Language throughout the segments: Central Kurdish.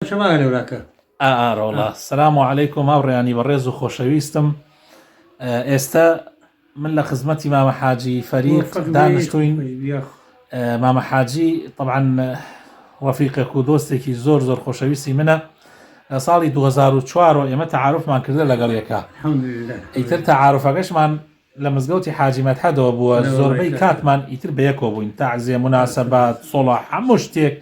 شمال وراك والله السلام عليكم أورياني بريز وخوشويستم ئێستا من لە خزمەتی مامە حاجی فەریق دانیشتووین. مامە حاجی طبعا ڕەفیقێک و دۆستێکی زۆر زۆر خۆشەویستی منە. لە ساڵی 2004 ئێمە تەعاروفمان کردە لەگەڵ یەکە. ئیتر تەعاروفەکەشمان لە مزگەوتی حاجی مەدحەدەوە بووە، زۆربەی کاتمان ئیتر بەیەکەوە بووین، تەعزیە، مناسەبات، سۆڵح، هەموو شتێک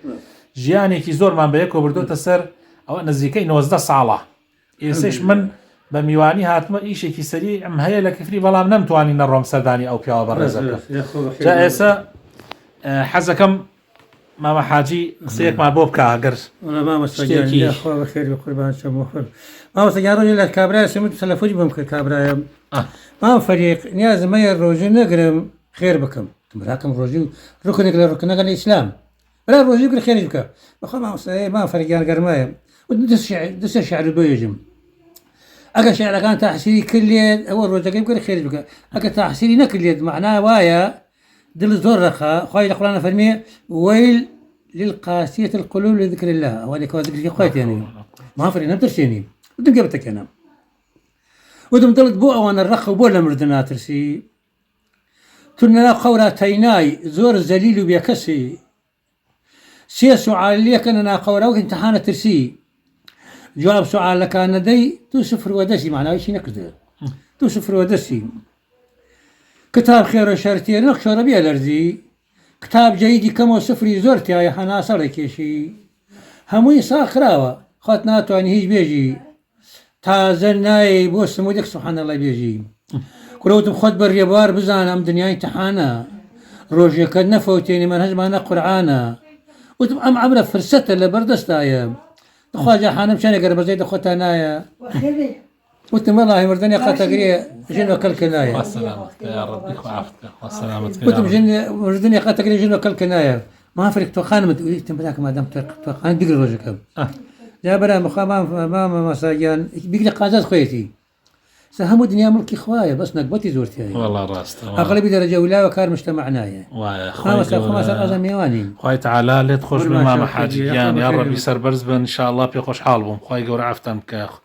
ژیانێکی زۆرمان بەیەکەوە بردوتە سەر. ئەوە نزیکەی 90 ساڵە. ئێسش من بە میوانی هاتمە ئیشێکی سەری ئەم هەیە لە کفری، بەڵام نەمتوانی نەڕۆم سەردانی ئەو پیاوە بەڕێزەکە. جا ئێستا حەزەکەم مامە حاجی قسەیەکمان بۆ بکە ئەگەر شتێکی خێر بە قوربان شەمەخۆر. مامۆستاگیان ڕۆژێ لە کابرای سەمت تەلەفۆنی بۆم کرد، کابرایم مام فەریق نیازم هەیە ڕۆژێ نەگرم خێر بکەم. براکەم ڕۆژی ڕوکنێک لە ڕوکنەکان ئیسلام برا ڕۆژی بکە خێری بکە. بەخۆ مامۆستای مام فەریقیان گەرمایە دەستە شعر بۆیەژم. ئەگە شعرەکان تاحسیری کرد لێت ئەوە ڕۆژەکەی بکە خێری بکە. ئەگە تاحسیری نەکرد لێت معنای وایە دل زۆر ڕەخا. خوای لە قورئان فەرمێ وەیل للقاسية القلوب لذكر الله. أولئك ذكر خوات يعني ما فرق نبترسيني ودم جبتك أنا ودم دلت بو أوان الرخ وبو لمردنا ترسي كنا قورا تيناي زور الزليل بيكسي سي سؤال ليك أننا قورا وامتحان ترسي جواب سؤال لك أنا دي 2-0 ودسي معناه شيء نكذب 2-0 ودسي كتاب خير وشرتي نقش ربيع الأرضي كتاب جيدي كم سفري زورتي يا حنا صارك شي هموي ساخراوه خات ناتواني هيج بيجي تازناي بوس مودك سبحان الله بيجي كروت خد بالريبار بزان ام دنيا امتحانا روجي كد نفوتيني منهج ما قرآنا وتم ام عبره فرسته لبردستايا خواجه حنا مشان قرب زيد اخوتها انايا وتم والله مردني قاتقري جنو كالكناية. والسلامتك يا ربي وعافيتك والسلامتك. وتم مردني قاتقري جنو كالكناية. ما فرق توقعنا متقولي تم بلاك ما دام توقعنا بيقرا وجهك. جا برا ما مساجان بيقرا قازات خويتي. سهم دنيا ملكي خوايا بس نقبتي زورتي هاي. والله راست. أغلبية درجة ولا وكار مجتمعنايا. ما مسا أزم يواني. خوي تعالى لا تخش بمام حاجي يعني يا ربي سر برزبن إن شاء الله بيخش حالهم. خوي جور عفتم كاخ.